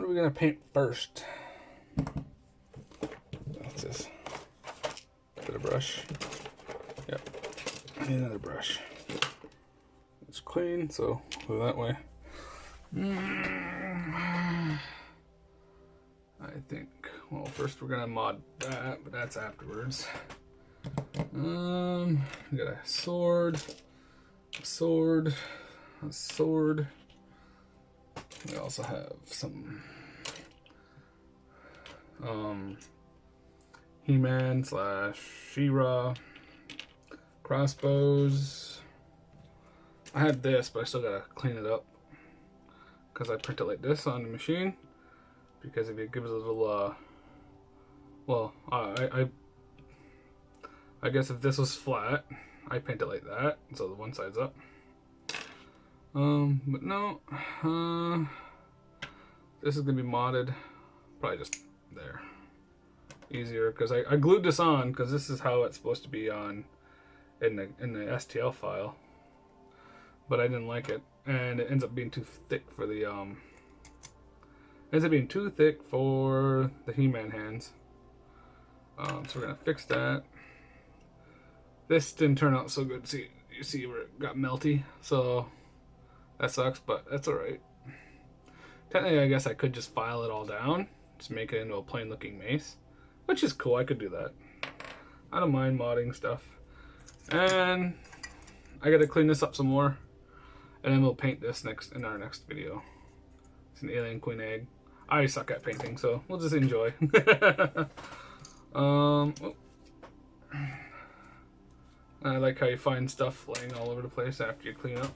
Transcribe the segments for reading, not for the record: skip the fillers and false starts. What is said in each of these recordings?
are we gonna paint first? What's this? Get a brush. Yep. I need another brush. It's clean, so go that way. I think, well, first we're gonna mod that, but that's afterwards. We got a sword, a sword, a sword. We also have some He-Man / She-Ra crossbows. I had this, but I still gotta clean it up because I print it like this on the machine. Because if it gives a little, well, I guess if this was flat, I paint it like that, so the one side's up. But no, this is gonna be modded, probably just there, easier, because I glued this on because this is how it's supposed to be on in the STL file, but I didn't like it, and it ends up being too thick for the He-Man hands. So we're gonna fix that. This didn't turn out so good. See, you see where it got melty, so that sucks, but that's alright. Technically, I guess I could just file it all down, just make it into a plain looking mace, which is cool. I could do that. I don't mind modding stuff. And I gotta clean this up some more, and then we'll paint this in our next video. It's an alien queen egg. I suck at painting, so we'll just enjoy. I like how you find stuff laying all over the place after you clean up.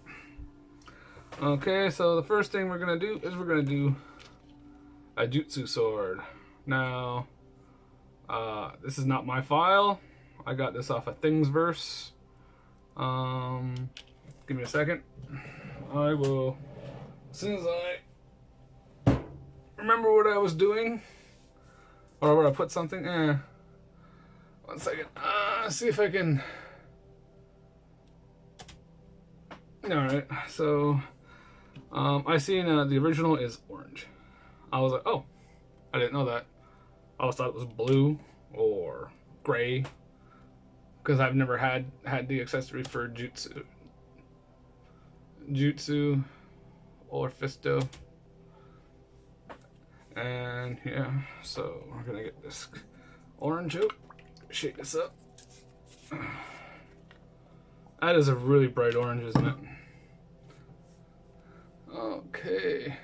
Okay, so the first thing we're gonna do is we're gonna do a jutsu sword. Now, this is not my file. I got this off of thingiverse. Give me a second. I will, as soon as I remember what I was doing, or where I put something. 1 second. See if I can. All right. So, I seen the original is orange. I was like, oh, I didn't know that. I always thought it was blue or gray, because I've never had the accessory for jutsu or fisto. And yeah, so we're gonna get this orange out, shake this up. That is a really bright orange, isn't it? Okay.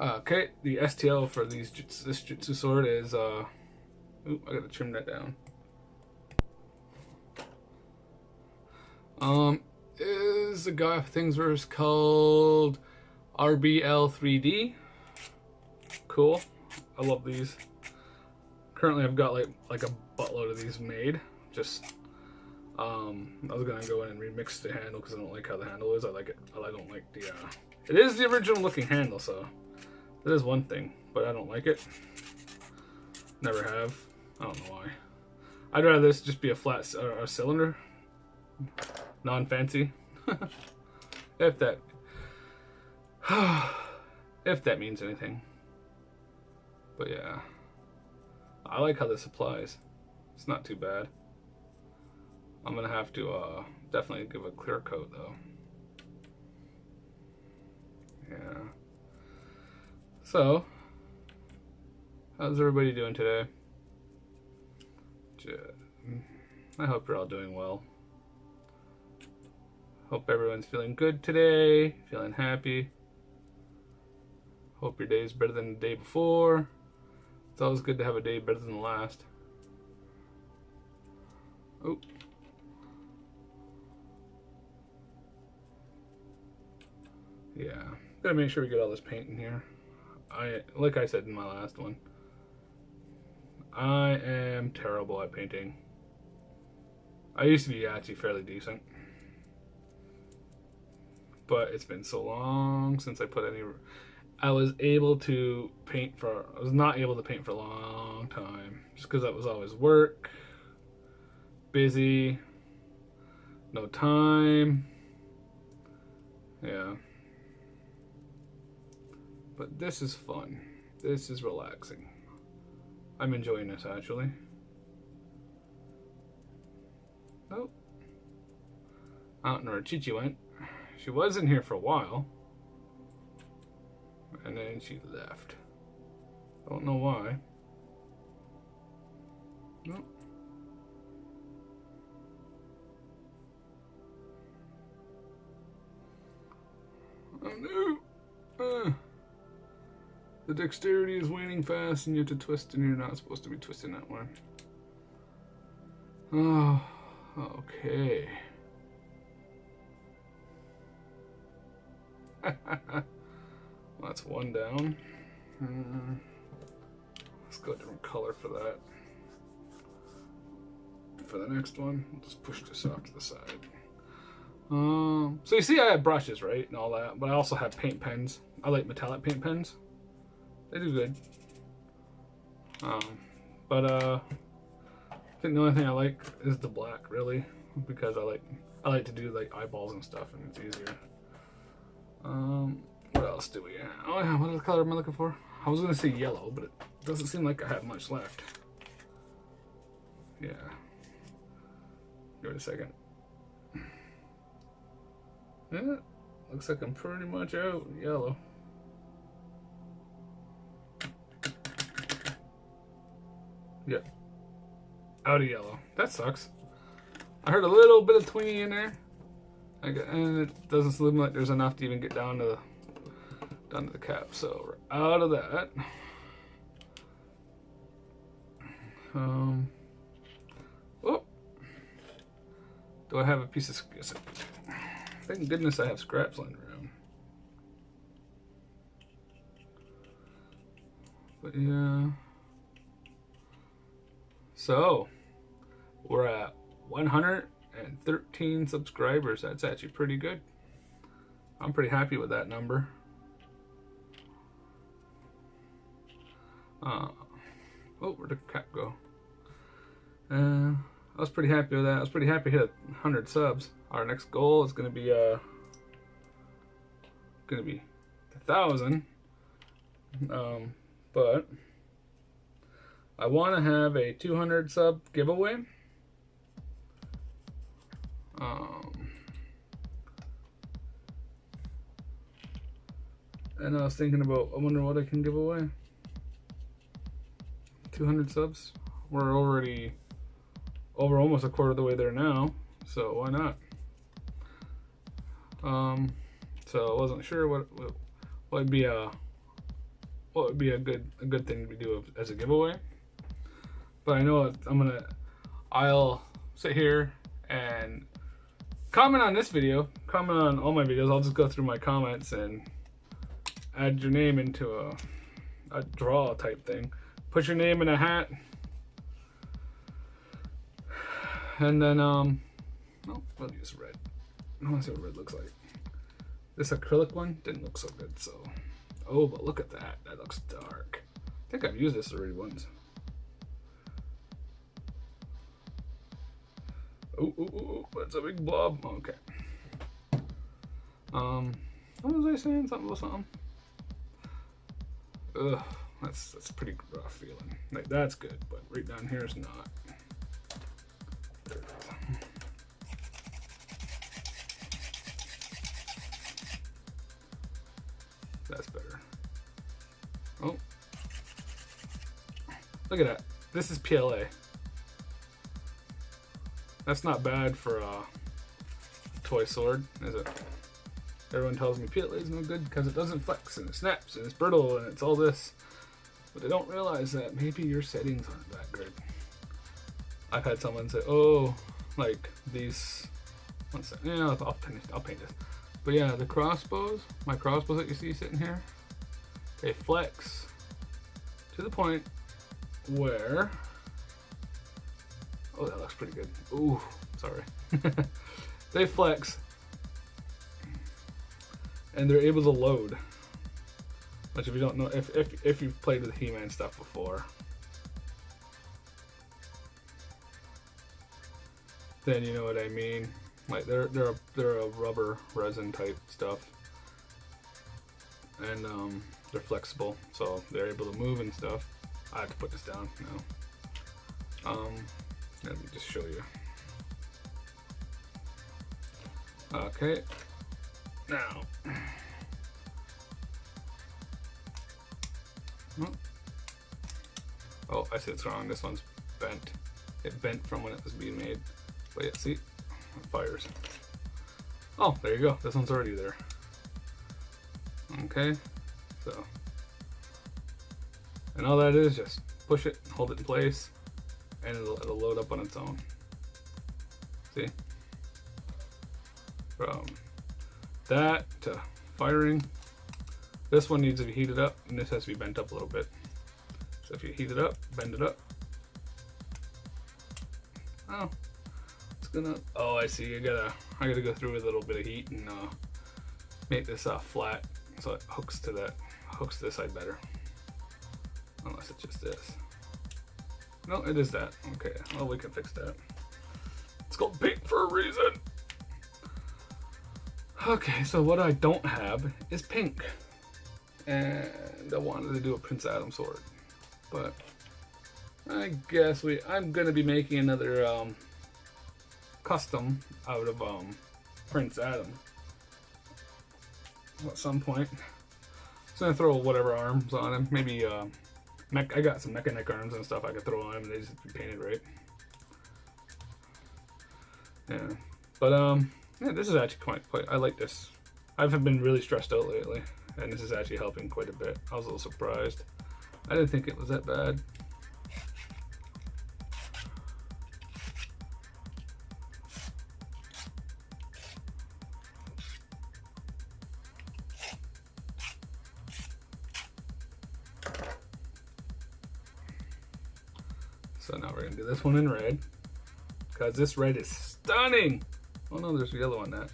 Okay, the STL for this jutsu sword is, ooh, I gotta trim that down. Is a guy of thingiverse called RBL3D. Cool. I love these. Currently I've got like a buttload of these made. Just I was gonna go in and remix the handle because I don't like how the handle is. I like it. I don't like the it is the original looking handle, so that is one thing, but I don't like it. Never have. I don't know why. I'd rather this just be a flat cylinder. Non-fancy. if that means anything. But yeah, I like how this applies. It's not too bad. I'm gonna have to definitely give a clear coat though. Yeah. So, how's everybody doing today? I hope you're all doing well. Hope everyone's feeling good today, feeling happy. Hope your day's better than the day before. It's always good to have a day better than the last. Oh. Yeah, gotta make sure we get all this paint in here. Like I said in my last one, I am terrible at painting. I used to be actually fairly decent, but it's been so long since I put any. I was not able to paint for a long time, just because that was always work, busy, no time. Yeah. But this is fun. This is relaxing. I'm enjoying this actually. Oh. I don't know where Chichi went. She was in here for a while. And then she left. I don't know why. Nope. Oh no! The dexterity is waning fast and you have to twist and you're not supposed to be twisting that one. Oh, okay. Well, that's one down. Let's go a different color for that. For the next one, we'll just push this off to the side. So you see I have brushes, right, and all that, but I also have paint pens. I like metallic paint pens. They do good. I think the only thing I like is the black, really, because I like to do like eyeballs and stuff, and it's easier. What else do we have? Oh yeah, what other color am I looking for? I was gonna say yellow, but it doesn't seem like I have much left. Yeah. Give it a second. Yeah, looks like I'm pretty much out yellow. Yep. Out of yellow. That sucks. I heard a little bit of twingy in there. And it doesn't seem like there's enough to even get down to the cap. So we're out of that. Oh. Do I have a piece of... Yes, thank goodness I have scraps lying around. But yeah. So, we're at 113 subscribers. That's actually pretty good. I'm pretty happy with that number. Oh, where'd the cap go? I was pretty happy with that. I was pretty happy to hit 100 subs. Our next goal is going to be 1,000. But I want to have a 200 sub giveaway. And I was thinking about, I wonder what I can give away. 200 subs. We're already over almost a quarter of the way there now, so why not? So I wasn't sure what would be a good thing to do as a giveaway. But I know I'll sit here and comment on this video, comment on all my videos. I'll just go through my comments and add your name into a draw type thing. Put your name in a hat. And then, oh, we'll use red. I want to see what red looks like. This acrylic one didn't look so good, so. Oh, but look at that. That looks dark. I think I've used this already once. Oh, that's a big blob. Okay. What was I saying? Something about something? Ugh, that's pretty rough feeling. Like, that's good, but right down here is not. There it is. That's better. Oh. Look at that. This is PLA. That's not bad for a toy sword, is it? Everyone tells me PLA is no good because it doesn't flex and it snaps and it's brittle and it's all this. But they don't realize that maybe your settings aren't that good. I've had someone say, oh, like these, one second, yeah, I'll paint this. But yeah, the crossbows, my crossbows that you see sitting here, they flex to the point where, oh, that looks pretty good. Ooh, sorry. They flex and they're able to load. Which, if you don't know, if you've played with He-Man stuff before, then you know what I mean. Like they're a rubber resin type stuff, and they're flexible, so they're able to move and stuff. I have to put this down now. Let me just show you. Okay, now. Oh, I said it's wrong. This one's bent. It bent from when it was being made. But yeah, see, it fires. Oh, there you go. This one's already there. Okay, so, and all that is just push it, hold it in place, and it'll load up on its own. See? From that to firing. This one needs to be heated up, and this has to be bent up a little bit. So if you heat it up, bend it up. Oh, it's gonna. Oh, I see. I gotta go through with a little bit of heat and make this flat, so it hooks to this side better. Unless it's just this. No, it is that. Okay. Well, we can fix that. It's called pink for a reason. Okay, so what I don't have is pink, and I wanted to do a Prince Adam sword. But I guess I'm gonna be making another custom out of Prince Adam at some point. So I'm gonna throw whatever arms on him. Maybe I got some mechaneck arms and stuff I could throw on him, and they just be painted right. Yeah, but yeah, this is actually quite. I like this. I've been really stressed out lately, and this is actually helping quite a bit. I was a little surprised. I didn't think it was that bad. So now we're gonna do this one in red, because this red is stunning. Oh no, there's yellow on that.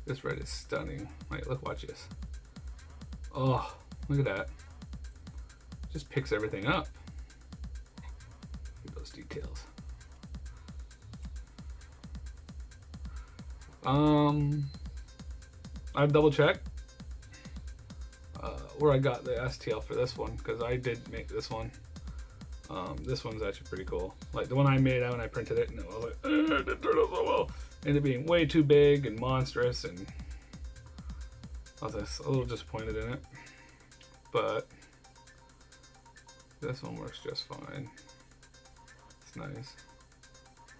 This red is stunning. Wait, look, watch this. Oh, look at that. Just picks everything up. Look at those details. I've double checked where I got the STL for this one, because I did make this one. This one's actually pretty cool. Like the one I made when I printed it, and I was like, it didn't turn out so well. Ended up being way too big and monstrous, and I was just a little disappointed in it. But this one works just fine. It's nice.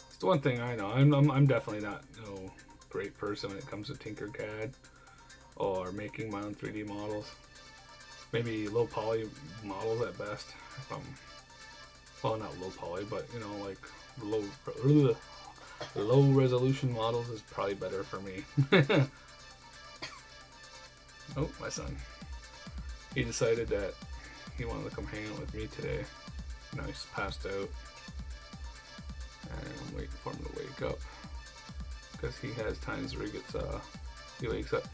It's the one thing I know. I'm definitely not no great person when it comes to Tinkercad or making my own 3D models. Maybe low poly models at best. Well, not low poly, but you know, like low resolution models is probably better for me. Oh, my son. He decided that he wanted to come hang out with me today. Now he's passed out. And I'm waiting for him to wake up. Because he has times where he wakes up.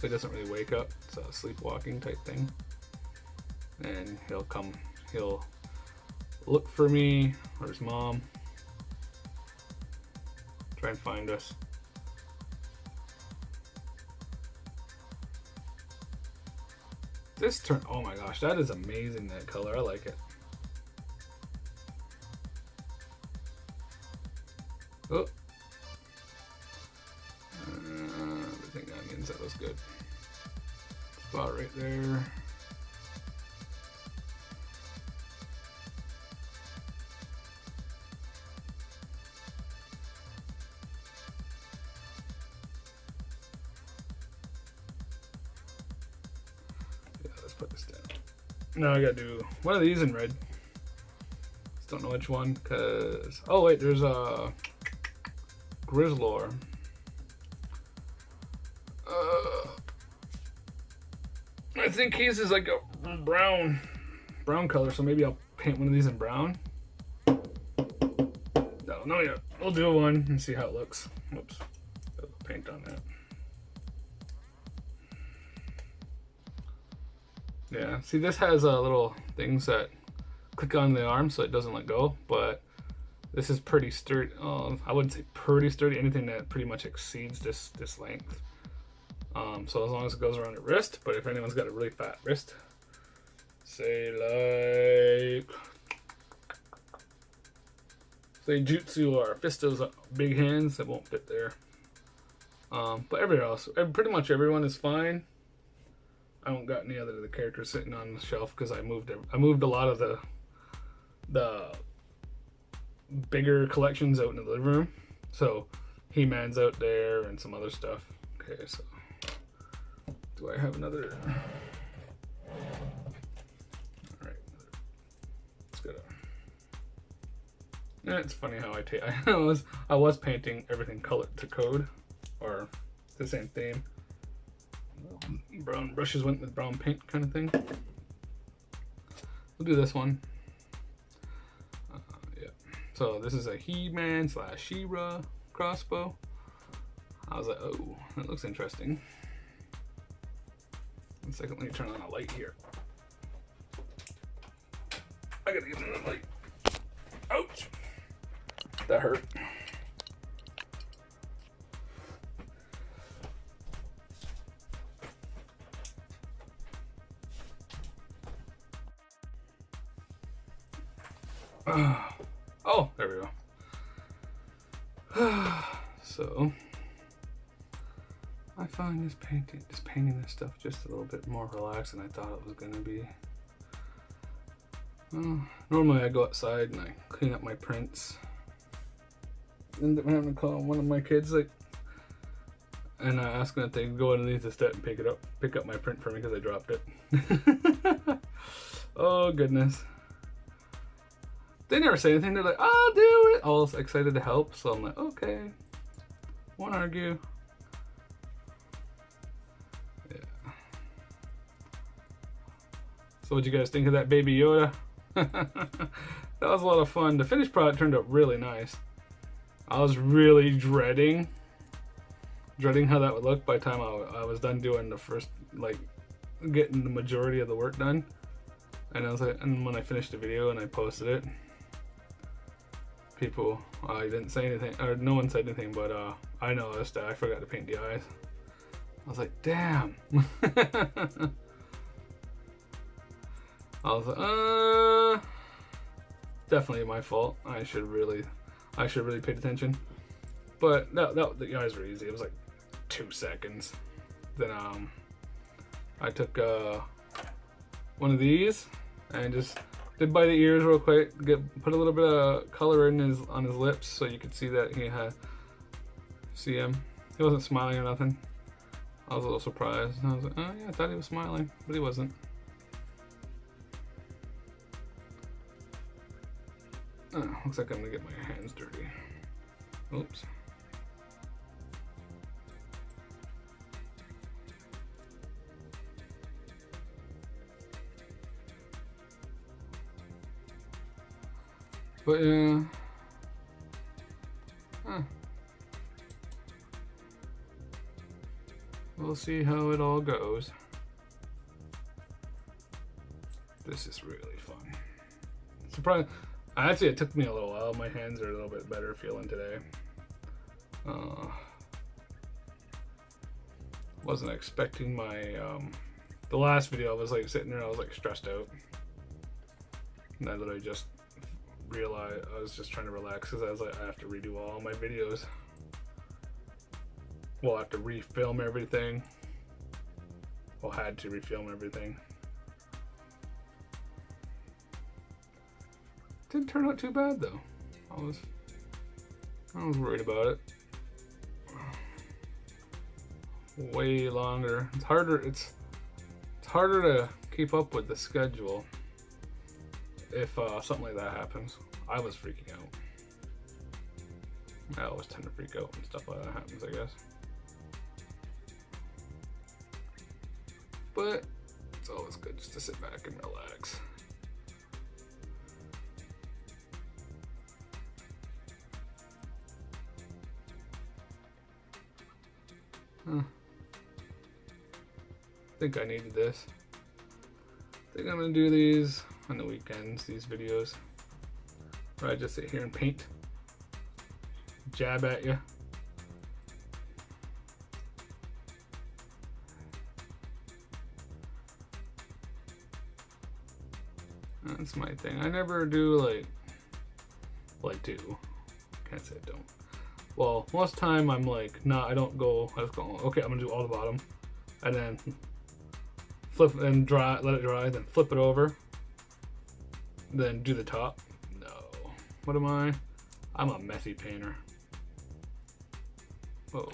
He doesn't really wake up. It's a sleepwalking type thing. And he'll look for me or his mom. Try and find us. This turn, oh my gosh, that is amazing, that color. I like it. Oh. Everything onions, that was good. Spot right there. Put this down. Now I gotta do one of these in red. Just don't know which one, cause oh wait, there's a Grizzlor. I think his is like a brown color, so maybe I'll paint one of these in brown. I don't know yet. We'll do one and see how it looks. Oops, paint on that. Yeah, see, this has little things that click on the arm so it doesn't let go, but This is pretty sturdy. I wouldn't say pretty sturdy. Anything that pretty much exceeds this length. So as long as it goes around the wrist. But if anyone's got a really fat wrist, say jutsu or fistos, big hands, that won't fit there. But everywhere else, pretty much everyone is fine. I don't got any other of the characters sitting on the shelf because I moved a lot of the bigger collections out in the living room. So He-Man's out there and some other stuff. Okay, so do I have another? All right, let's go. Yeah, it's funny how I was painting everything color to code, or the same theme. Brown brushes went with brown paint kind of thing. We'll do this one. Yeah. So this is a He-Man / She-Ra crossbow. I was like, oh, that looks interesting. One second, let me turn on a light here. I gotta get another light. Ouch! That hurt. Oh, there we go. So I find this painting this stuff just a little bit more relaxed than I thought it was gonna be. Normally I go outside and I clean up my prints. Ended up having to call one of my kids, like, and I asked them if they could go underneath the step and pick up my print for me because I dropped it. Oh goodness. They never say anything. They're like, I'll do it. All excited to help. So I'm like, okay. Won't argue. Yeah. So what'd you guys think of that Baby Yoda? That was a lot of fun. The finished product turned out really nice. I was really dreading how that would look by the time I was done doing the first, like, getting the majority of the work done. And I was like, and when I finished the video and I posted it, people, I didn't say anything, or no one said anything, but I noticed that I forgot to paint the eyes. I was like, damn. I was like, definitely my fault. I should really paid attention. But the eyes were easy. It was like 2 seconds. Then I took one of these and just did by the ears real quick. Put a little bit of color on his lips so you could see that he wasn't smiling or nothing. I was a little surprised. And I was like, oh yeah, I thought he was smiling, but he wasn't. Oh, looks like I'm gonna get my hands dirty. Oops. But yeah. We'll see how it all goes. This is really fun. Surprised. Actually, it took me a little while. My hands are a little bit better feeling today. Wasn't expecting my the last video. I was like sitting there, I was like stressed out, and I literally just realized I was just trying to relax because I was like, I have to redo all my videos. We'll have to refilm everything. Well, had to refilm everything. Didn't turn out too bad though. I was worried about it. Way longer. It's harder to keep up with the schedule if something like that happens. I was freaking out. I always tend to freak out when stuff like that happens, I guess. But it's always good just to sit back and relax. I think I needed this. I think I'm gonna do these on the weekends, these videos, where I just sit here and paint jab at you. That's my thing. I never do like do. Can't say I don't. Well, most time I'm like, nah, I don't go. I just go, okay, I'm gonna do all the bottom, and then flip and dry, let it dry, then flip it over, then do the top. No, what am I? I'm a messy painter. Whoa,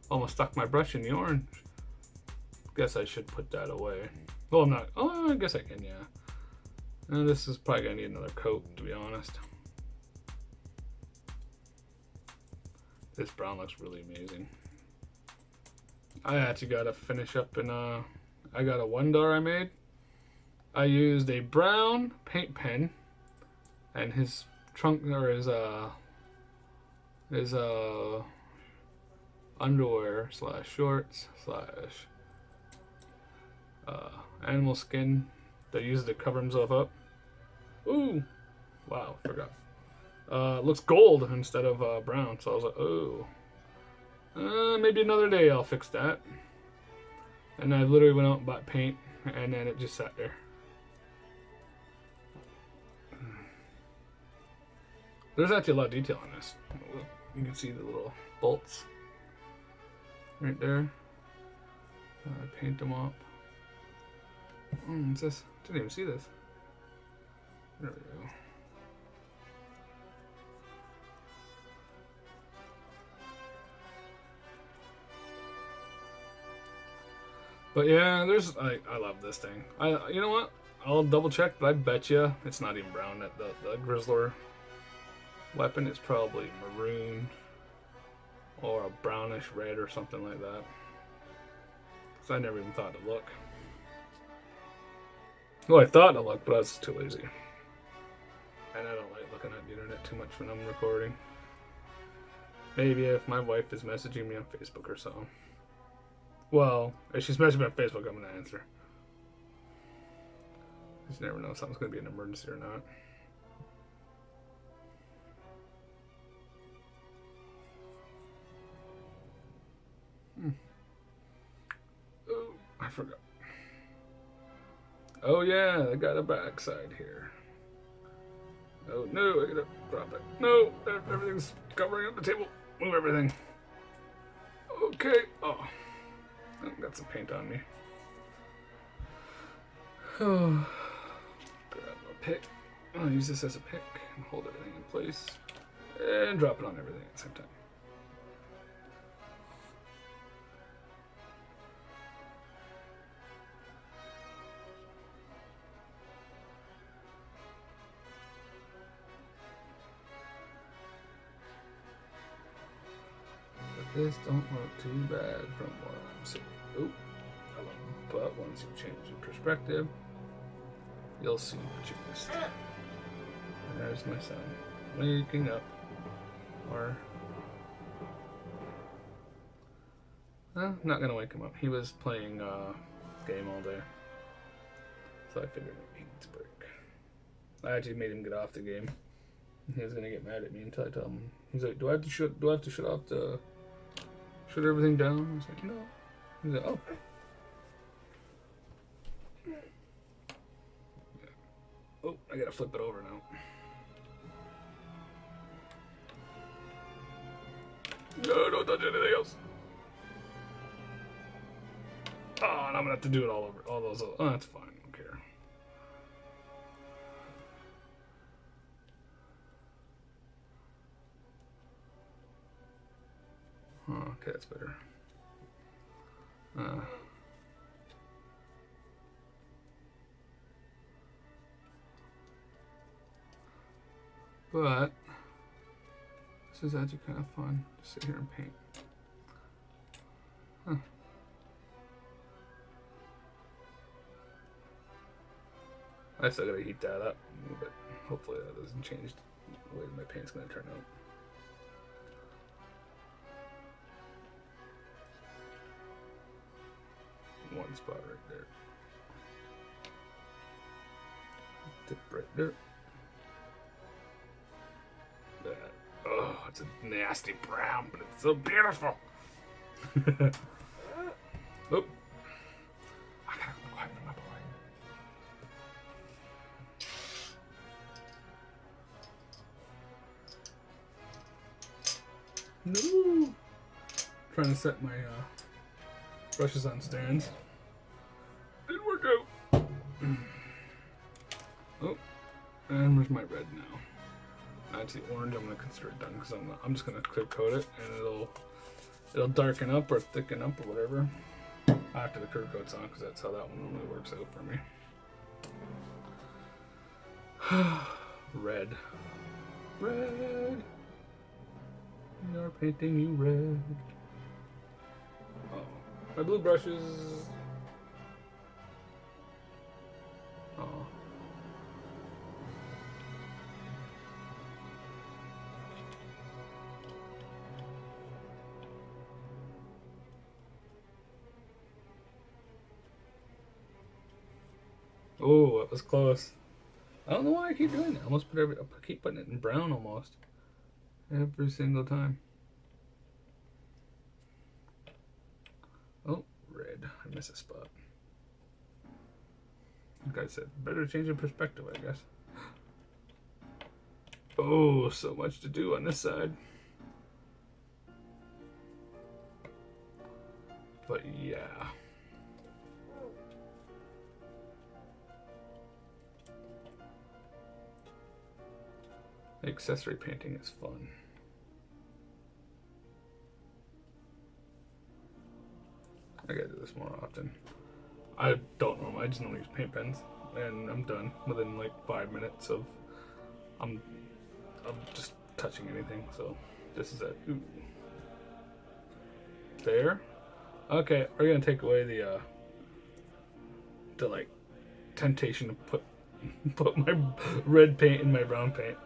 almost stuck my brush in the orange. Guess I should put that away. Well, I'm not. Oh, I guess I can, yeah. And this is probably gonna need another coat, to be honest. This brown looks really amazing. I actually gotta finish up in I got a $1 I made. I used a brown paint pen and his trunk or his underwear slash shorts slash animal skin that uses to cover himself up. Ooh, wow, forgot. Looks gold instead of brown, so I was like, oh, maybe another day I'll fix that. And I literally went out and bought paint, and then it just sat there. There's actually a lot of detail in this. You can see the little bolts right there. I paint them up. What's this? Didn't even see this. There we go. But yeah, there's I love this thing. You know what? I'll double check, but I bet you it's not even brown. That the Grizzler weapon is probably maroon or a brownish red or something like that. So I never even thought to look. Well, I thought to look, but I was too lazy. And I don't like looking at the internet too much when I'm recording. Maybe if my wife is messaging me on Facebook or something. Well, if she's messaging me on Facebook, I'm going to answer. You just never know if something's going to be an emergency or not. Oh, I forgot. Oh yeah, I got a backside here. Oh no, I gotta drop it. No, everything's covering up the table. Move everything. Okay. Oh, I got some paint on me. Oh, grab a pick. I'll use this as a pick and hold everything in place and drop it on everything at the same time. This don't look too bad from what I'm seeing. Oh, but once you change your perspective, you'll see what you missed. And there's my son waking up. Or, I'm not gonna wake him up. He was playing game all day, so I figured he needs a break. I actually made him get off the game. He was gonna get mad at me until I tell him. He's like, "Do I have to shut? Do I have to shut off the?" Shut everything down? I was like, no. He's like, oh. Yeah. Oh, I gotta flip it over now. No, don't touch anything else. Oh, and I'm gonna have to do it all over. All those. Oh, that's fine. I don't care. Oh, okay, that's better. But this is actually kind of fun to sit here and paint. Huh. I still gotta heat that up, but hopefully that doesn't change the way my paint's gonna turn out. One spot right there. Tip right there. That. Oh, it's a nasty brown, but it's so beautiful. Oh. I gotta go quiet for my boy. No. Trying to set my brushes on stands. Didn't work out. Oh, and where's my red now? That's the orange. I'm gonna consider it done because I'm just gonna clear coat it, and it'll darken up or thicken up or whatever after the clear coat's on, because that's how that one normally works out for me. Red, red. We are painting you red. Oh, my blue brushes. Oh. Oh, that was close. I don't know why I keep doing that. I keep putting it in brown almost every single time. Oh, red. I miss a spot. Like I said, better change in perspective, I guess. Oh, so much to do on this side. But yeah. Accessory painting is fun. I gotta do this more often. I don't normally, I just normally use paint pens, and I'm done within like 5 minutes of I'm just touching anything. So this is it. Ooh. There. Okay, we're gonna take away the like temptation to put my red paint in my brown paint.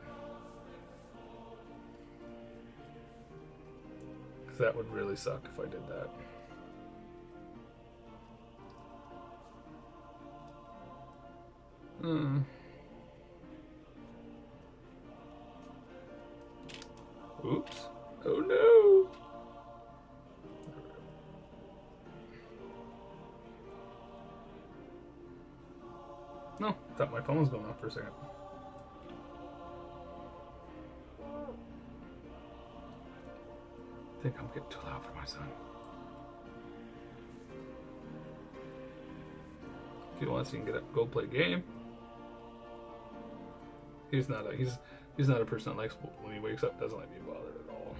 That would really suck if I did that. Oops. Oh no. No, I thought my phone was going off for a second. I think I'm getting too loud for my son. If he wants, he can get up, go play a game. He's not a person that likes when he wakes up doesn't like to be bothered at all.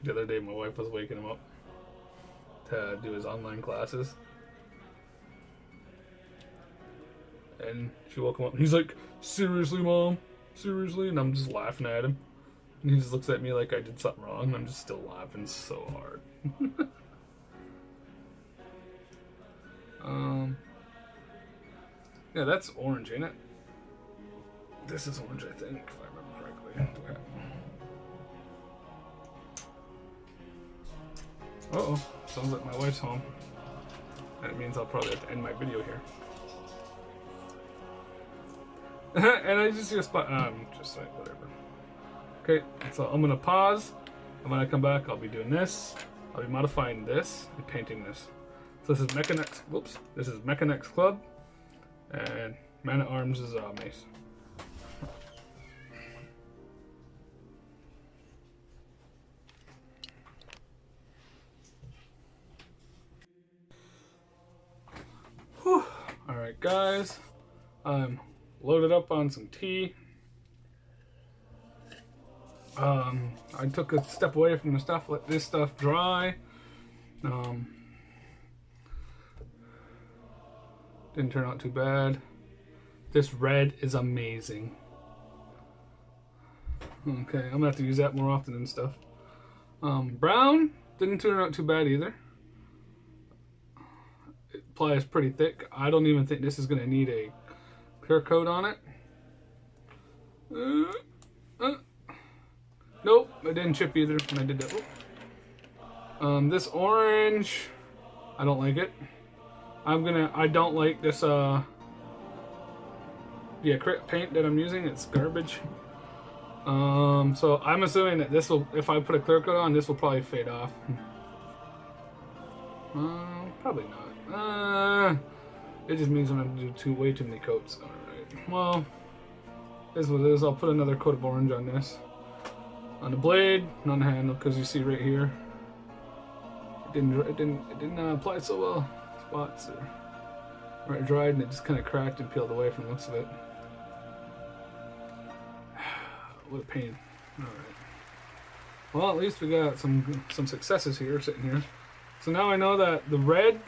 The other day, my wife was waking him up to do his online classes, and she woke him up. And he's like, "Seriously, Mom? Seriously?" And I'm just laughing at him. And he just looks at me like I did something wrong. I'm just still laughing so hard. Yeah, that's orange, ain't it? This is orange, I think, if I remember correctly. Uh-oh, sounds like my wife's home. That means I'll probably have to end my video here. And I just see a spot. Just like whatever. Okay, so I'm gonna pause. I'm gonna come back. I'll be doing this. I'll be modifying this and painting this. So this is Mechaneck's. Whoops. This is Mechaneck's club, and Man at Arms is mace. Whew. All right, guys. I'm loaded up on some tea. I took a step away from the stuff, let this stuff dry. Didn't turn out too bad. This red is amazing. Okay, I'm gonna have to use that more often and stuff. Brown didn't turn out too bad either. It applies pretty thick. I don't even think this is gonna need a clear coat on it. Nope, it didn't chip either when I did that. This orange, I don't like it. I don't like this the acrylic paint that I'm using, it's garbage. So I'm assuming that this will, if I put a clear coat on, this will probably fade off. Probably not. It just means I'm going to do way too many coats. Alright, well, this is what it is. I'll put another coat of orange on this. On the blade, and on the handle, because you see right here, it didn't apply so well. Spots are where it dried and it just kind of cracked and peeled away from the looks of it. What a pain. Alright. Well, at least we got some successes here, sitting here. So now I know that the red,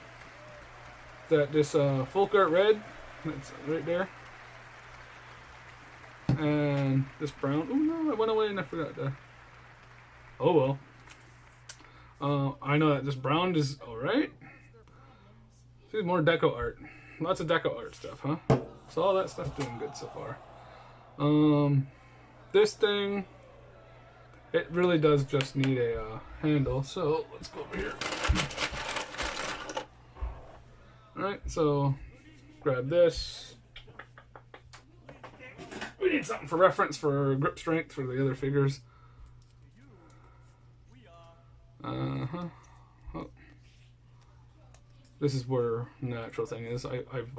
that this folk art red, that's right there, and this brown, oh no, I went away and I forgot that. Oh well. I know that this brown is alright. See, more deco art. Lots of deco art stuff, huh? So all that stuff doing good so far. This thing, it really does just need a handle, so let's go over here. Alright, so grab this. We need something for reference for grip strength for the other figures. Oh. This is where the natural thing is. I've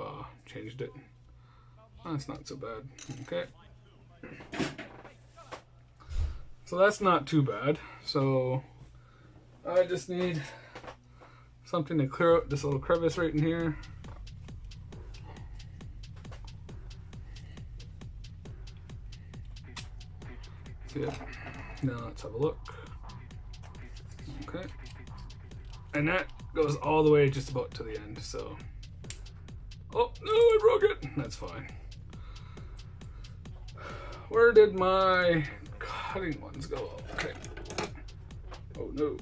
changed it. That's not so bad. Okay. So that's not too bad. So I just need something to clear out this little crevice right in here. See it? Now let's have a look. Okay. And that goes all the way just about to the end, so. Oh, no, I broke it. That's fine. Where did my cutting ones go? Okay. Oh, no.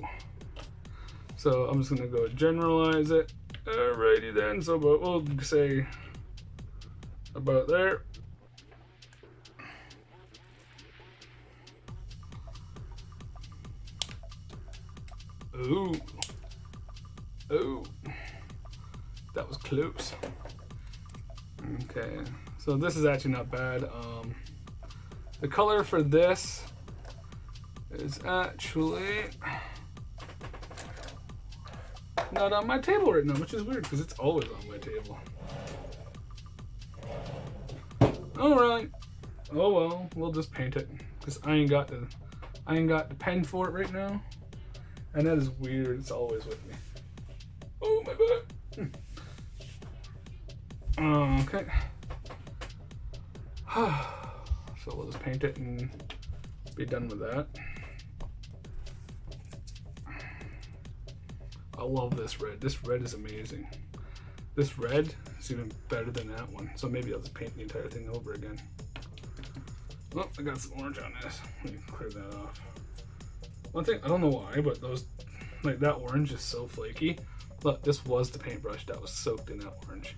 So I'm just gonna go generalize it. Alrighty then, so we'll say about there. Ooh. Oh. That was close. Okay. So this is actually not bad. The color for this is actually not on my table right now, which is weird because it's always on my table. Alright. Oh well, we'll just paint it because I ain't got the pen for it right now. And that is weird, it's always with me. Oh my butt. Okay. So we'll just paint it and be done with that. I love this red. This red is amazing. This red is even better than that one. So maybe I'll just paint the entire thing over again. Oh, I got some orange on this. Let me clear that off. One thing, I don't know why, but those, like that orange is so flaky. Look, this was the paintbrush that was soaked in that orange.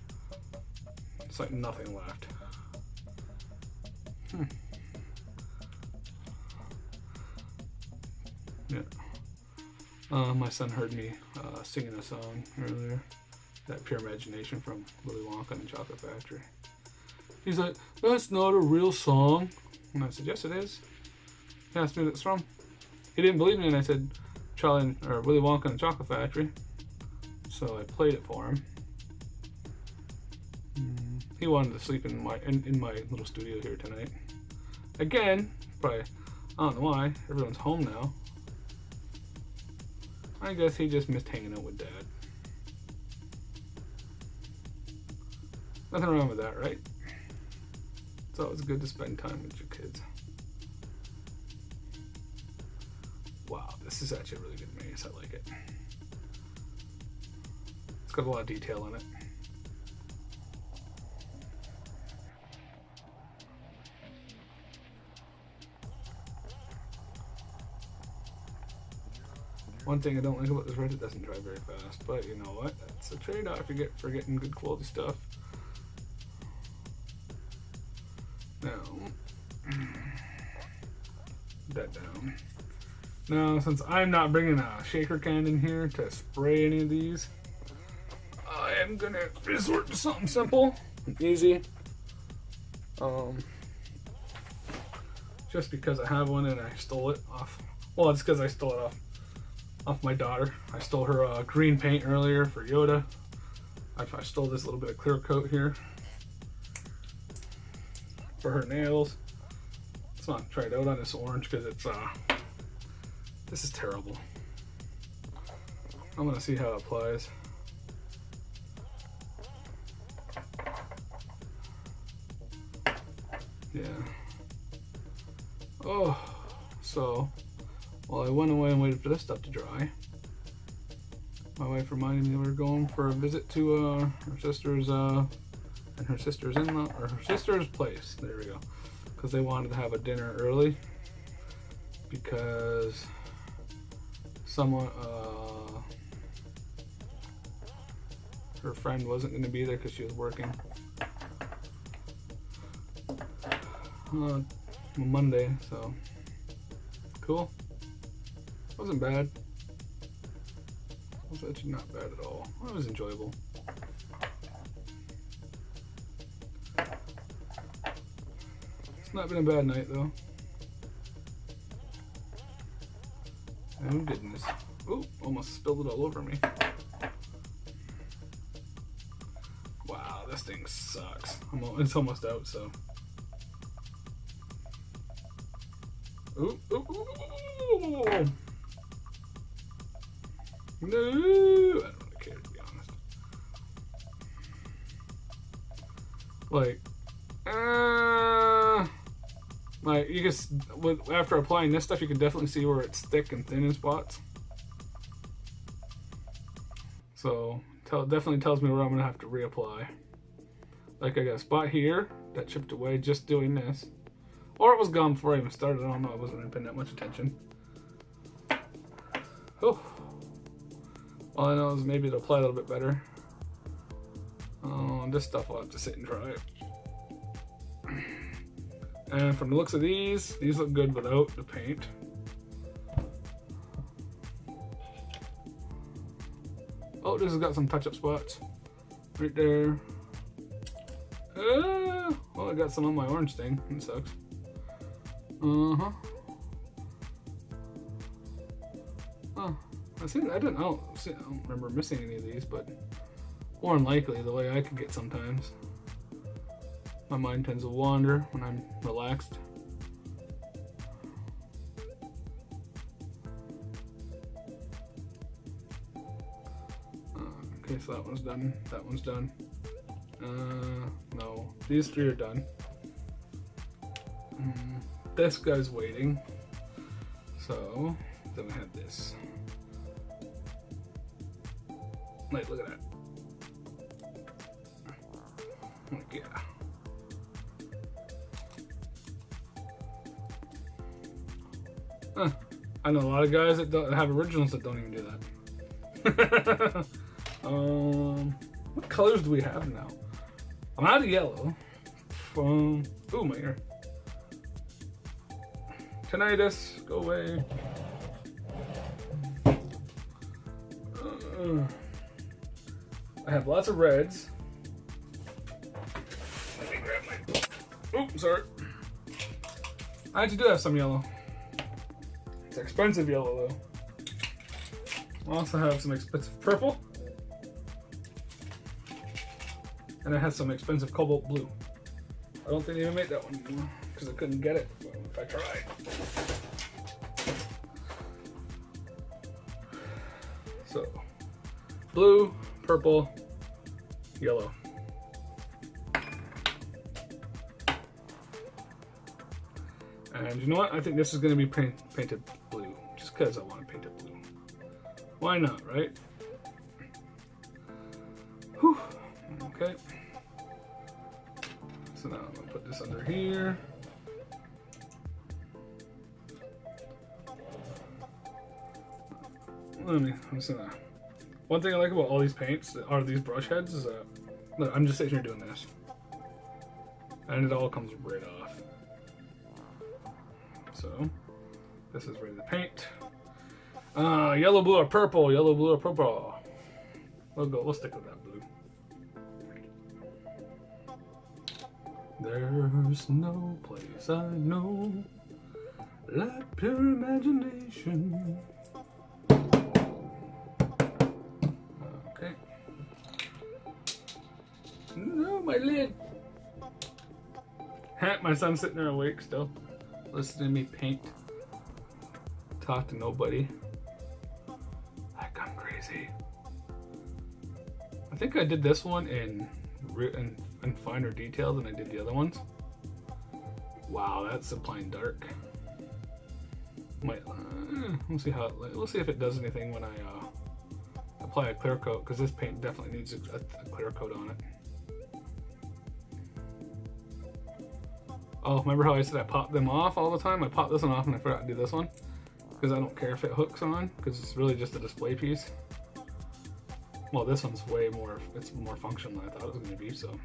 It's like nothing left. Yeah. My son heard me singing a song earlier. That Pure Imagination from Willy Wonka and the Chocolate Factory. He's like, that's not a real song. And I said, yes it is. He asked me what it's from. He didn't believe me, and I said, Willy Wonka and the Chocolate Factory. So I played it for him. He wanted to sleep in my little studio here tonight. Again, probably, I don't know why. Everyone's home now. I guess he just missed hanging out with Dad. Nothing wrong with that, right? It's always good to spend time with your kids. Wow, this is actually a really good mace. I like it. It's got a lot of detail in it. One thing I don't like about this red, it doesn't dry very fast, but you know what? That's a trade-off you get for getting good quality stuff. Now, put that down. Now, since I'm not bringing a shaker can in here to spray any of these, I am gonna resort to something simple and easy. Just because I have one and I stole it off. Well, it's because I stole it off my daughter. I stole her green paint earlier for Yoda. I stole this little bit of clear coat here for her nails. Let's not try it out on this orange because it's this is terrible. I'm gonna see how it applies. Yeah. Oh, so while I went away and waited for this stuff to dry, my wife reminded me we were going for a visit to her sister's and her sister's in-law, or her sister's place. There we go. Because they wanted to have a dinner early because someone, her friend wasn't going to be there because she was working Monday. So cool. Wasn't bad. It was actually not bad at all. It was enjoyable. It's not been a bad night though. Oh goodness. Oh, almost spilled it all over me. Wow, this thing sucks. It's almost out, so. Ooh, ooh, ooh, ooh. No, I don't really care, to be honest. Like you just after applying this stuff, you can definitely see where it's thick and thin in spots. So definitely tells me where I'm gonna have to reapply. Like I got a spot here that chipped away just doing this, or it was gone before I even started. I don't know. I wasn't really paying that much attention. Oh. All I know is maybe it'll apply a little bit better. This stuff will have to sit and dry. And from the looks of these look good without the paint. Oh, this has got some touch-up spots right there. Well, I got some on my orange thing. It sucks. Oh. I don't remember missing any of these, but more than likely the way I could get sometimes. My mind tends to wander when I'm relaxed. Okay, so that one's done. That one's done. No, these three are done. This guy's waiting. So then we have this. Like, look at that. Like, yeah. I know a lot of guys that don't have originals that don't even do that. What colors do we have now? I'm out of yellow. Ooh, my ear. Tinnitus, go away. I have lots of reds. Let me grab my. Oops, sorry. I actually do have some yellow. It's expensive yellow though. I also have some expensive purple. And it has some expensive cobalt blue. I don't think they even made that one anymore because I couldn't get it if I tried. So, blue, purple, yellow. And you know what? I think this is going to be painted blue, just because I want to paint it blue. Why not, right? Whew. Okay. So now I'm going to put this under here. One thing I like about all these paints, or these brush heads, is that look, I'm just sitting here doing this, and it all comes right off. So this is ready to paint. Yellow, blue, or purple. Yellow, blue, or purple. We'll stick with that blue. There's no place I know like pure imagination. Okay. No, my lid. My son's sitting there awake still, listening to me paint. Talk to nobody. Like I'm crazy. I think I did this one in finer detail than I did the other ones. Wow, that's applying dark. Might we'll see how we'll see if it does anything when I apply a clear coat, because this paint definitely needs a clear coat on it. Oh, remember how I said I pop them off all the time? I pop this one off and I forgot to do this one because I don't care if it hooks on, because it's really just a display piece. Well, this one's way more, it's more functional than I thought it was going to be, so.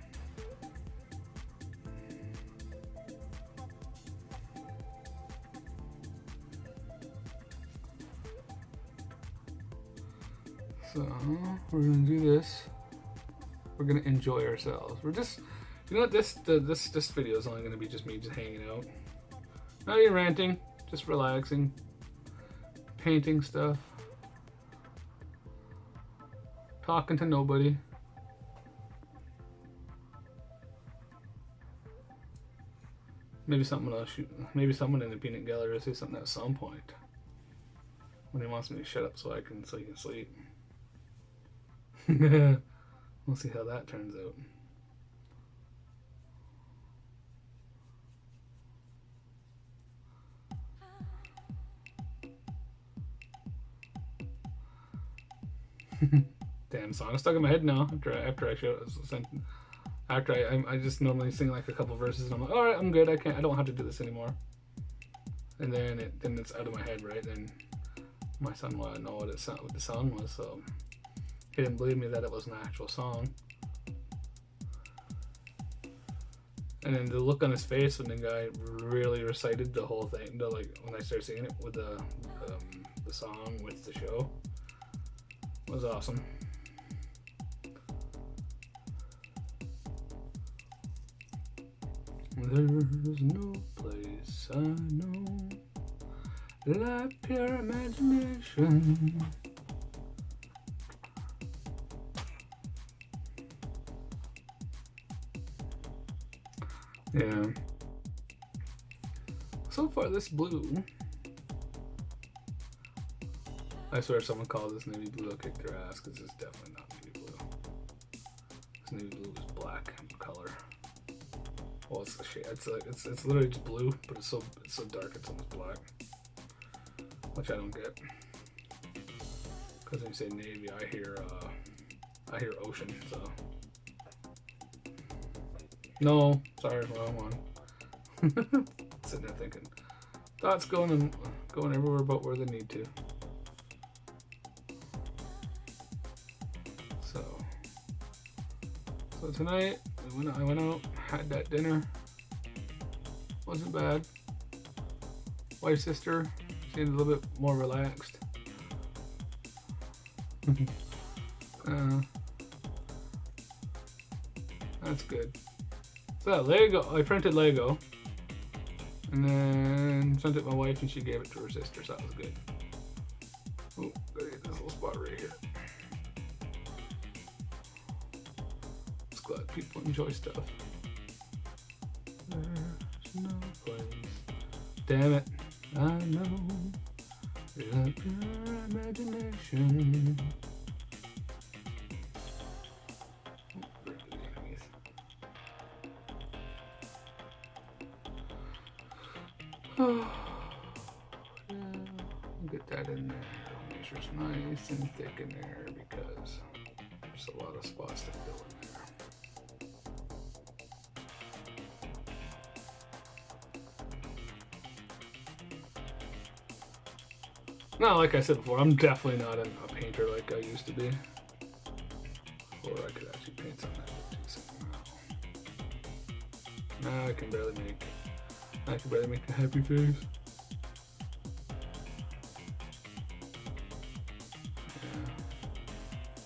So, we're going to do this. We're going to enjoy ourselves. We're just, you know what, this video is only going to be just me just hanging out. Not even ranting, just relaxing, painting stuff. Talking to nobody. Maybe someone will shoot. Maybe someone in the peanut gallery will say something at some point when he wants me to shut up so he can sleep. We'll see how that turns out. Damn song stuck in my head now. After I show I just normally sing like a couple verses and I'm like, all right, I'm good. I don't have to do this anymore. And then it's out of my head, right? And my son wanted to know what the song was, so he didn't believe me that it was an actual song. And then the look on his face when the guy really recited the whole thing, like when I started singing it with the song with the show, was awesome. There's no place I know like pure imagination. Yeah. So far, this blue. I swear, if someone calls this navy blue, I'll kick their ass, because it's definitely not navy blue. This navy blue is black in color. Well, it's a shade. It's literally just blue, but it's so dark it's almost black, which I don't get. Because when you say navy, I hear ocean. So no, sorry, wrong one. Sitting there thinking, thoughts going everywhere but where they need to. So tonight I went out, had that dinner. Wasn't bad. Wife's sister seemed a little bit more relaxed. That's good. So that Lego, I printed Lego, and then sent it to my wife, and she gave it to her sister. So that was good. Oh, gotta get this little spot right here. Glad people enjoy stuff. There's no place. Damn it. I know. Like your imagination. Oh, yeah. Get that in there. Make sure it's nice and thick in there, because there's a lot of spots to fill in there. Now, like I said before, I'm definitely not a painter like I used to be. Or I could actually paint something that looked decent now. Now I can barely make a happy face. Yeah.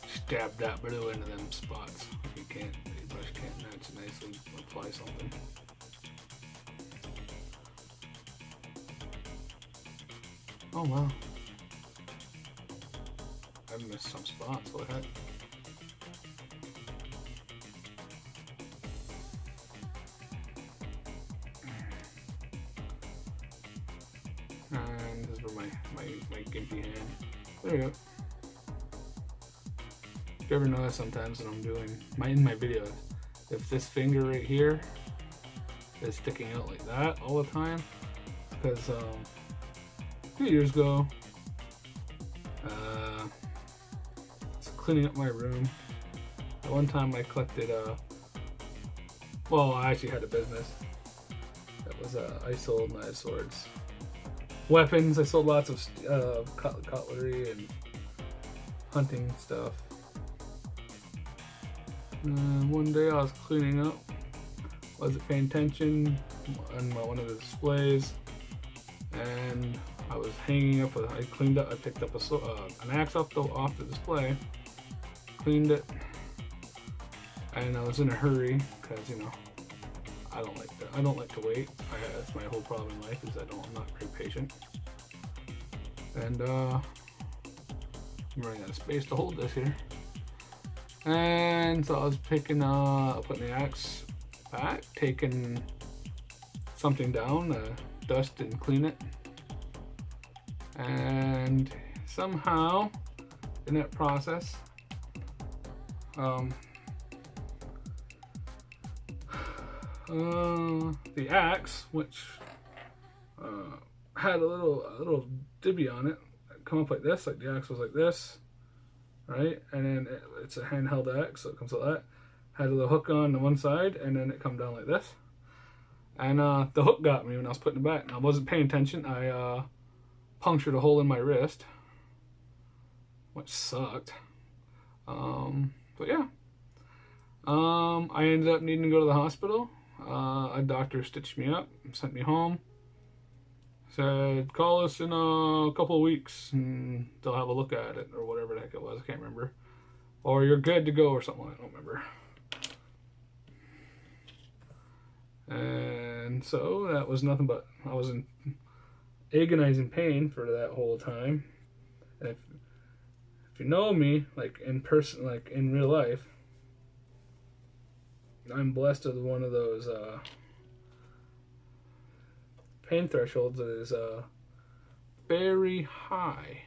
Stab that blue into them spots. You can't, the brush can't to nicely apply something. Oh wow. I've missed some spots, what the heck? And this is where my gimpy hand. There we go. If you ever notice sometimes when I'm doing in my videos, if this finger right here is sticking out like that all the time, it's because a few years ago, cleaning up my room. At one time I collected, well, I actually had a business. That was, I sold knives, swords, weapons. I sold lots of cutlery and hunting stuff. And one day I was cleaning up, wasn't paying attention on one of the displays, and I was hanging up. I picked up an axe off the display, cleaned it, and I was in a hurry because, you know, I don't like to wait. That's my whole problem in life, is I'm not very patient, and I'm running out of space to hold this here. And so I was putting the axe back, taking something down, dust and clean it, and somehow in that process, the axe, which had a little dibby on it, come up like this, like the axe was like this, right? And then it's a handheld axe, so it comes like that. Had a little hook on the one side, and then it come down like this. And the hook got me when I was putting it back, and I wasn't paying attention. I punctured a hole in my wrist, which sucked. But yeah, I ended up needing to go to the hospital. A doctor stitched me up, sent me home. Said, call us in a couple of weeks and they'll have a look at it, or whatever the heck it was, I can't remember. Or you're good to go or something, I don't remember. And so that was nothing but, I was in agonizing pain for that whole time. And if you know me, like in person, like in real life, I'm blessed with one of those pain thresholds that is very high.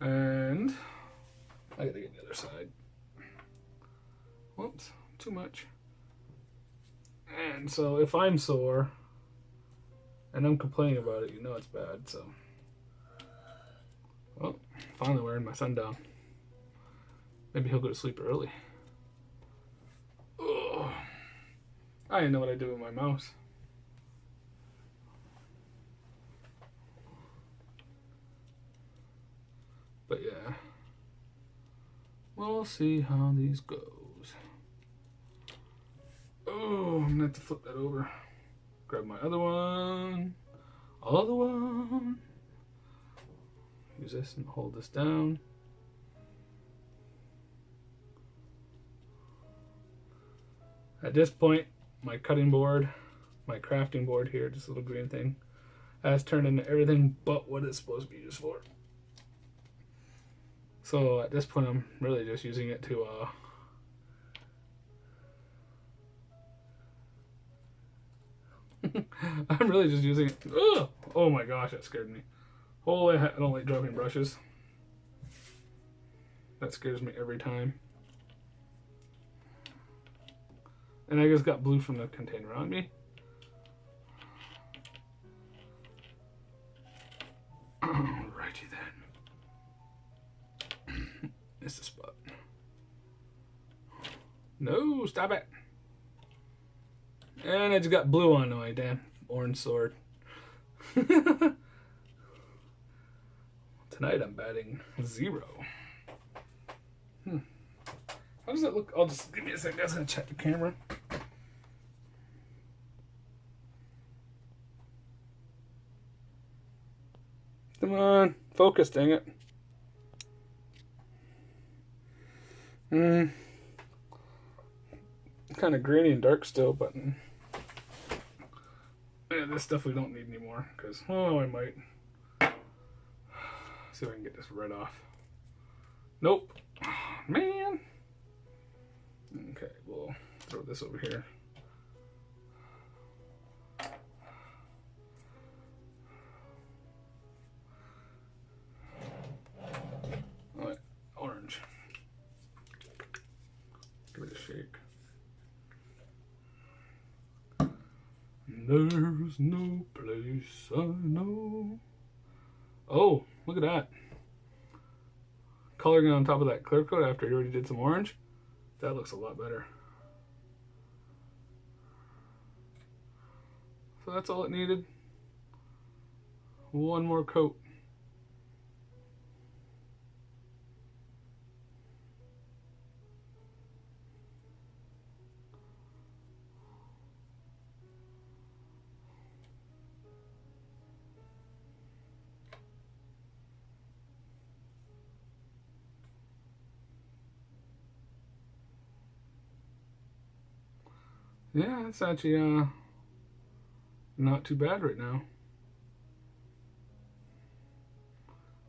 And I gotta get the other side. Whoops, too much. And so if I'm sore and I'm complaining about it, you know it's bad. So, well, finally wearing my son down. Maybe he'll go to sleep early. Ugh. I didn't know what I did with my mouse. But yeah, we'll see how these goes. Oh, I'm gonna have to flip that over. Grab my other one. Use this and hold this down. At this point, my cutting board, my crafting board here, this little green thing, has turned into everything but what it's supposed to be used for. So at this point, I'm really just using it to I'm really just using it. Ugh! Oh my gosh, that scared me. Holy heck, I don't like dropping brushes. That scares me every time. And I just got blue from the container on me. Alrighty then. It's the spot. No, stop it. And I just got blue on my damn orange sword. Tonight I'm batting 0. How does that look? I'll just give me a second. I was gonna check the camera. Come on, focus, dang it. Kind of grainy and dark still, but yeah, this stuff we don't need anymore because, oh, I might. See if I can get this red off. Nope. Man. Okay, we'll throw this over here. Alright, orange. Give it a shake. There's no place I know. Oh, look at that. Coloring on top of that clear coat after you already did some orange. That looks a lot better. So that's all it needed. One more coat. Yeah, it's actually not too bad right now.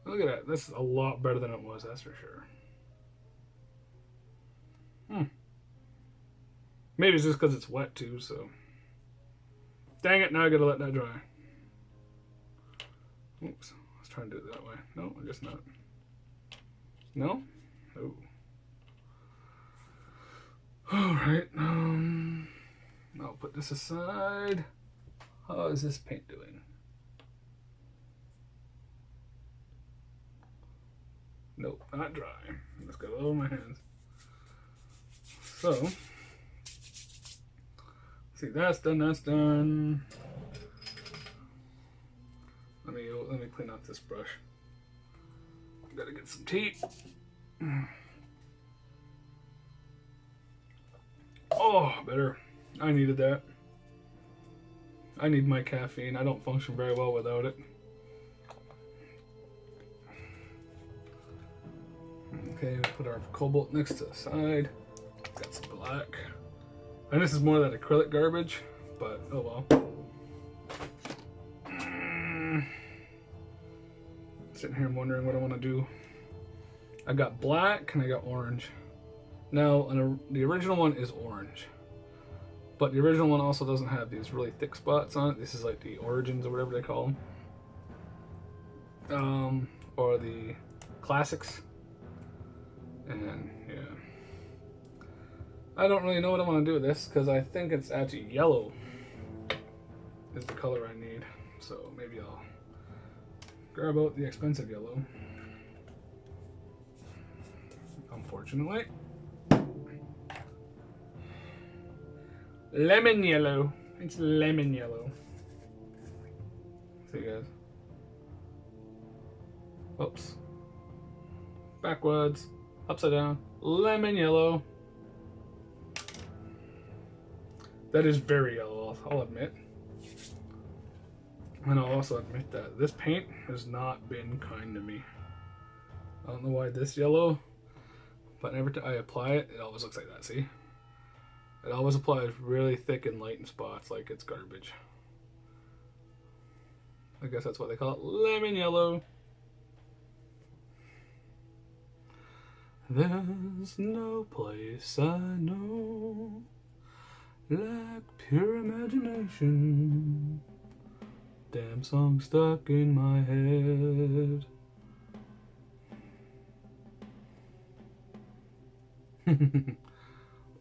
Look at that. This is a lot better than it was, that's for sure. Maybe it's just because it's wet too, so. Dang it, now I gotta let that dry. Oops, let's try and do it that way. No, I guess not. No? No. Alright, I'll put this aside. How is this paint doing? Nope, not dry. Let's go over my hands. So, see, that's done, that's done. Let me clean out this brush. Gotta get some tea. Oh, better. I needed that. I need my caffeine. I don't function very well without it. Okay, we'll put our cobalt next to the side. Got some black. And this is more that acrylic garbage, but oh well. Sitting here wondering what I want to do. I got black and I got orange. Now, the original one is orange. But the original one also doesn't have these really thick spots on it. This is like the origins or whatever they call them. Or the classics. And yeah. I don't really know what I want to do with this because I think it's actually yellow is the color I need. So maybe I'll grab out the expensive yellow. Unfortunately. Lemon yellow. It's lemon yellow. See you guys. Oops. Backwards. Upside down. Lemon yellow. That is very yellow, I'll admit. And I'll also admit that this paint has not been kind to me. I don't know why this yellow, but every time I apply it, it always looks like that, see? It always applies really thick and light in spots like it's garbage. I guess that's what they call it, lemon yellow. There's no place I know like pure imagination. Damn song stuck in my head.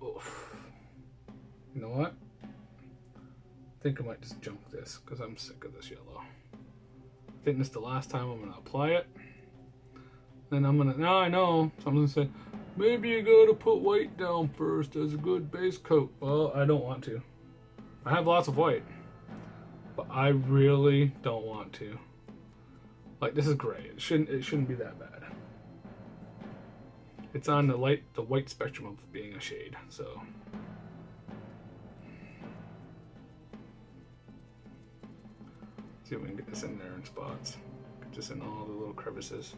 Oof. You know what? I think I might just junk this because I'm sick of this yellow. I think this is the last time I'm gonna apply it. Then I'm gonna, now I know, so I'm gonna say, maybe you gotta put white down first as a good base coat. Well, I don't want to. I have lots of white, but I really don't want to. Like, this is gray. It shouldn't be that bad. It's on the white spectrum of being a shade, so. See if we can get this in there in spots. Get this in all the little crevices.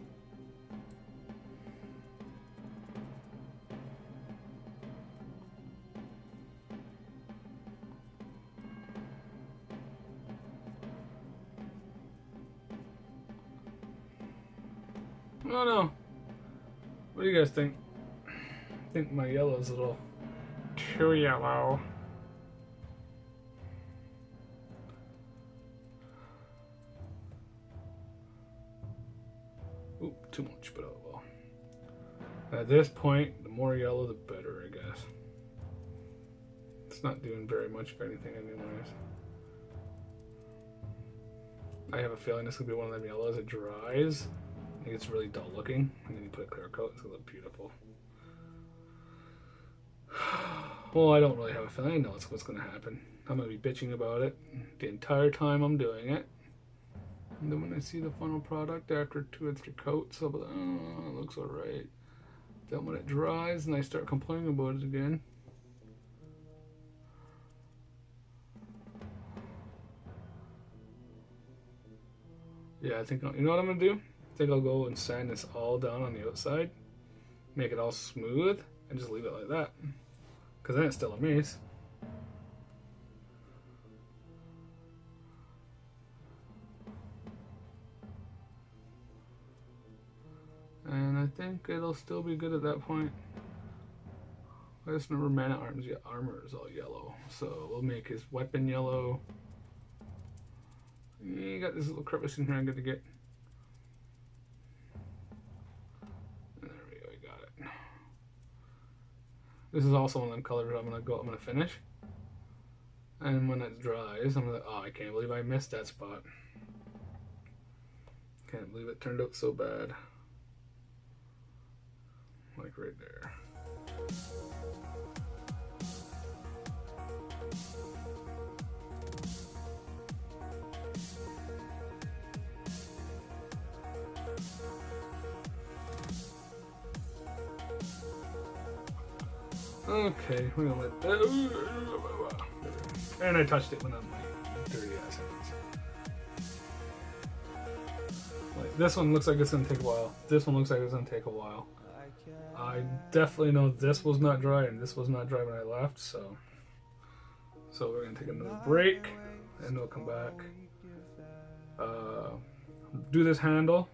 I don't know. What do you guys think? I think my yellow is a little too yellow. Oop, too much, but oh well. At this point, the more yellow, the better, I guess. It's not doing very much of anything anyways. I have a feeling this could be one of them yellows. It dries, it gets really dull looking, and then you put a clear coat, it's gonna look beautiful. Well, I don't really have a feeling. I know it's what's gonna happen. I'm gonna be bitching about it the entire time I'm doing it. And then when I see the final product after 2 or 3 coats, I'll be like, oh, it looks alright. Then when it dries and I start complaining about it again. Yeah, I think, you know what I'm gonna do? I think I'll go and sand this all down on the outside, make it all smooth, and just leave it like that. Because then it's still a mace. And I think it'll still be good at that point. I just remember Man-at-Arms armor is all yellow. So we'll make his weapon yellow. You got this little crevice in here I'm going to get. There we go, we got it. This is also one of them colors I'm gonna finish. And when it dries, I'm like, oh, I can't believe I missed that spot. Can't believe it turned out so bad. Like right there. Okay, we're gonna let that. And I touched it when I'm like dirty ass hands. Like this one looks like it's gonna take a while. This one looks like it's gonna take a while. I definitely know this was not dry and this was not dry when I left, so we're gonna take another break and we'll come back. Do this handle.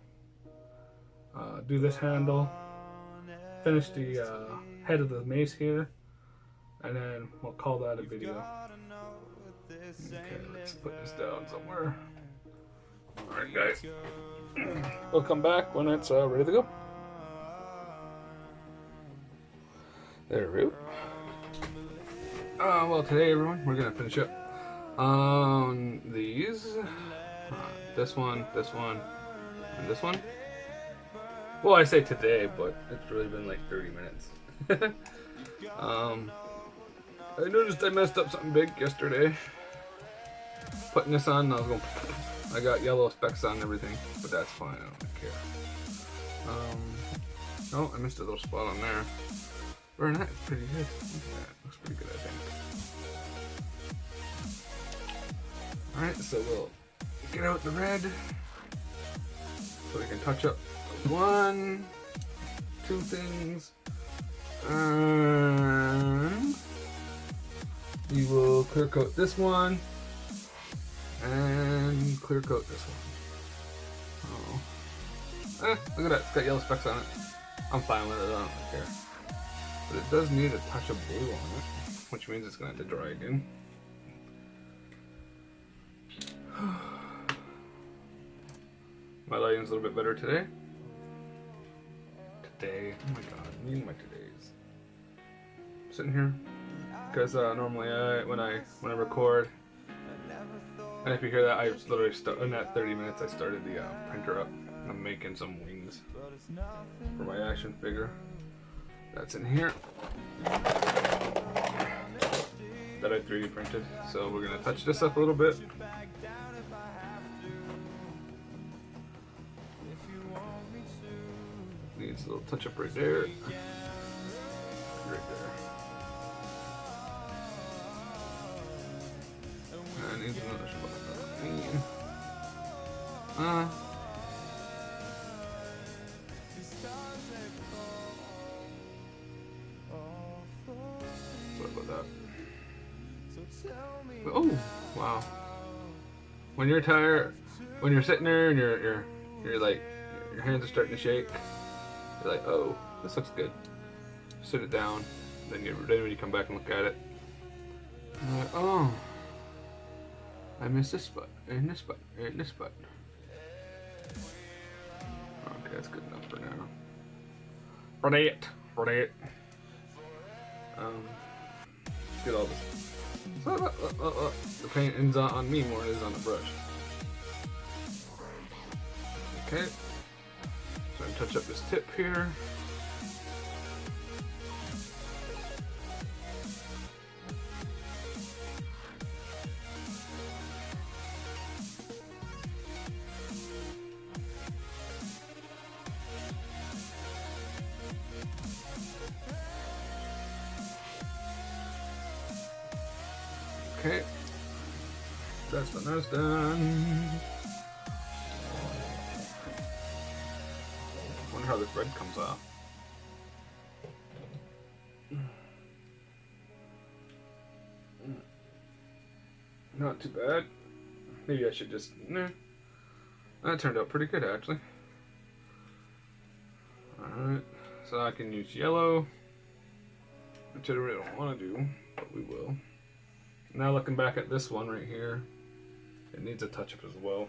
Finish the head of the mace here, and then we'll call that a video. Okay, let's put this down somewhere. Alright guys, we'll come back when it's ready to go. There we go. Well today everyone, we're going to finish up on these. This one, and this one. Well, I say today, but it's really been like 30 minutes. I noticed I messed up something big yesterday. Putting this on, I got yellow specks on everything, but that's fine, I don't care. Oh, I missed a little spot on there. Other than that, it's pretty good. Look at that, looks pretty good, I think. Alright, so we'll get out the red, so we can touch up 1, 2 things. And we will clear coat this one and clear coat this one. Oh, look at that, it's got yellow specks on it. I'm fine with it, I don't care. But it does need a touch of blue on it, which means it's gonna have to dry again. My lighting's a little bit better today. Oh my god, me and my todays. Sitting here, because normally when I record, and if you hear that, I literally in that 30 minutes I started the printer up. I'm making some wings for my action figure. That's in here. That I 3D printed. So we're gonna touch this up a little bit. Needs a little touch up right there. Right there. And needs another spot. Sorry about that. Oh, wow. When you're tired, when you're sitting there and you're like, your hands are starting to shake, you're like, oh, this looks good. Sit it down, then when you come back and look at it, you're like, oh, I missed this spot, and this spot, and this spot. Okay, that's good enough for now. For that. Get all this. The paint ends on me more than it is on the brush. Okay. So I'm gonna touch up this tip here. Okay, that's done. Wonder how this red comes off. Not too bad. Maybe I should just, nah. That turned out pretty good actually. Alright, so I can use yellow, which I really don't want to do, but we will. Now looking back at this one right here, it needs a touch-up as well.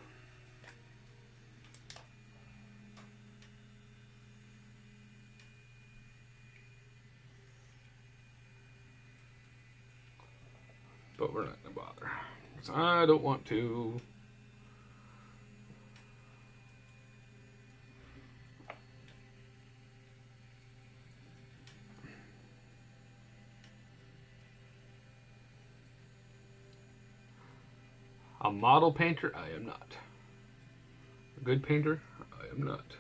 But we're not gonna bother, because I don't want to. A model painter? I am not. A good painter? I am not.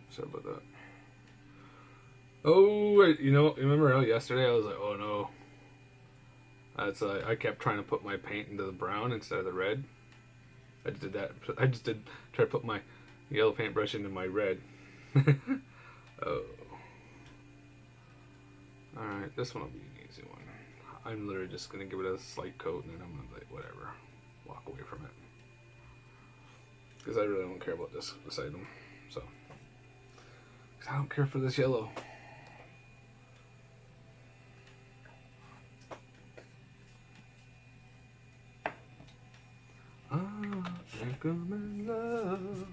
Sorry about that. Oh, you know, remember how yesterday I was like, oh no. That's I kept trying to put my paint into the brown instead of the red. I just did that. I just did try to put my yellow paintbrush into my red. Oh. Alright, this one will be an easy one. I'm literally just going to give it a slight coat and then I'm going to, like, whatever, walk away from it. Because I really don't care about this item, so. I don't care for this yellow. I think I'm in love,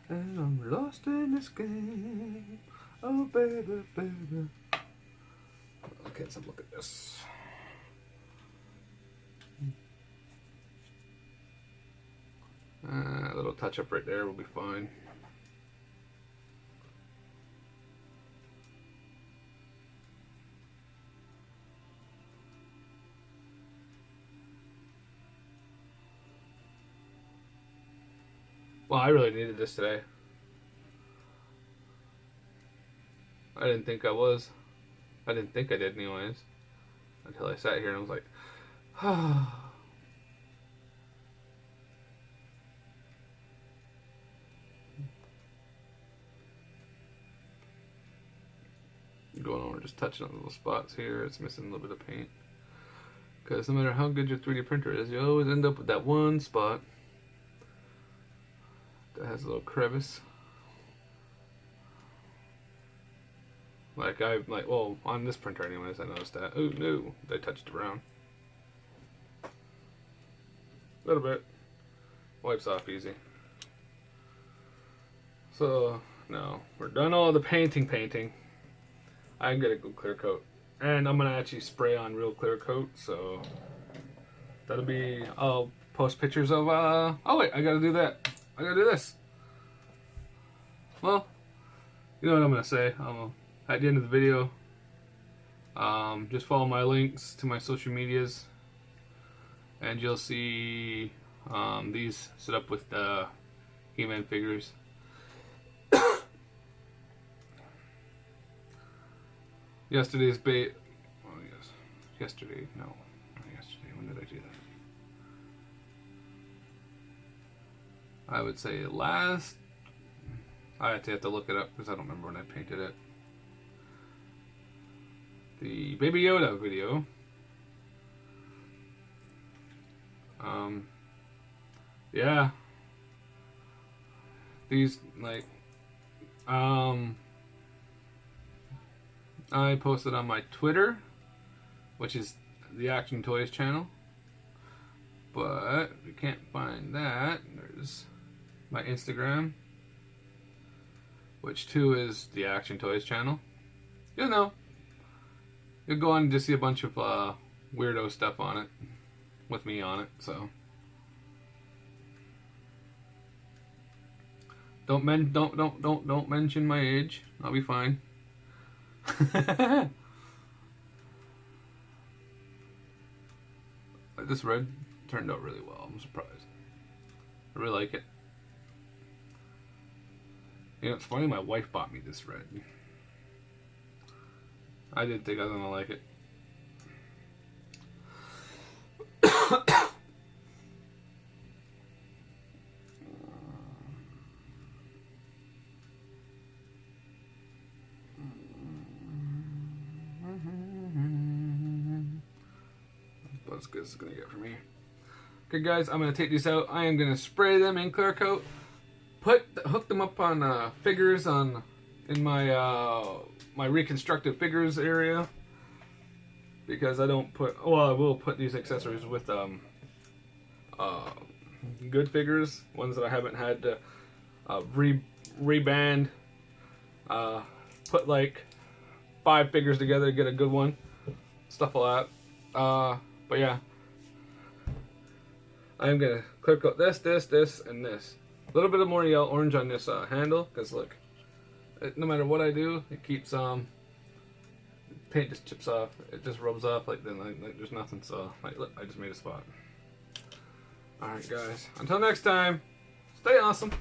and I'm lost in this game. Oh baby, baby. Okay, let's have a look at this. A little touch up right there will be fine. Well, I really needed this today. I didn't think I was. I didn't think I did anyways. Until I sat here and I was like, ah. Going over, just touching on little spots here. It's missing a little bit of paint. Because no matter how good your 3D printer is, you always end up with that one spot that has a little crevice. Well, on this printer anyways, I noticed that. Oh no, they touched around. A little bit. Wipes off easy. So, no, we're done all the painting. I can get a good clear coat. And I'm going to actually spray on real clear coat, so that'll be, I'll post pictures of, oh wait, I gotta do that. I gotta do this. Well, you know what I'm going to say. At the end of the video, just follow my links to my social medias, and you'll see these set up with the He-Man figures. Yesterday's yesterday. No, not yesterday. When did I do that? I would say last. I have to look it up because I don't remember when I painted it. The Baby Yoda video. Yeah. These, like, I posted on my Twitter, which is the Action Toys channel, but we can't find that. There's my Instagram, which too is the Action Toys channel. You know, you'll go on and just see a bunch of weirdo stuff on it, with me on it. So don't mention my age. I'll be fine. This red turned out really well. I'm surprised. I really like it. You know, it's funny, my wife bought me this red. I didn't think I was gonna like it. That's as good as it's gonna get for me. Okay, guys, I'm gonna take these out. I am gonna spray them in clear coat. Hook them up on figures in my my reconstructed figures area, because I don't put. Well, I will put these accessories with good figures, ones that I haven't had to reband. Put like 5 figures together to get a good one, stuff like that. But yeah, I'm gonna clear coat this, and this. A little bit of more yellow orange on this handle, because look, no matter what I do, it keeps paint just chips off. It just rubs off like there's nothing. So like, look, I just made a spot. All right, guys. Until next time, stay awesome.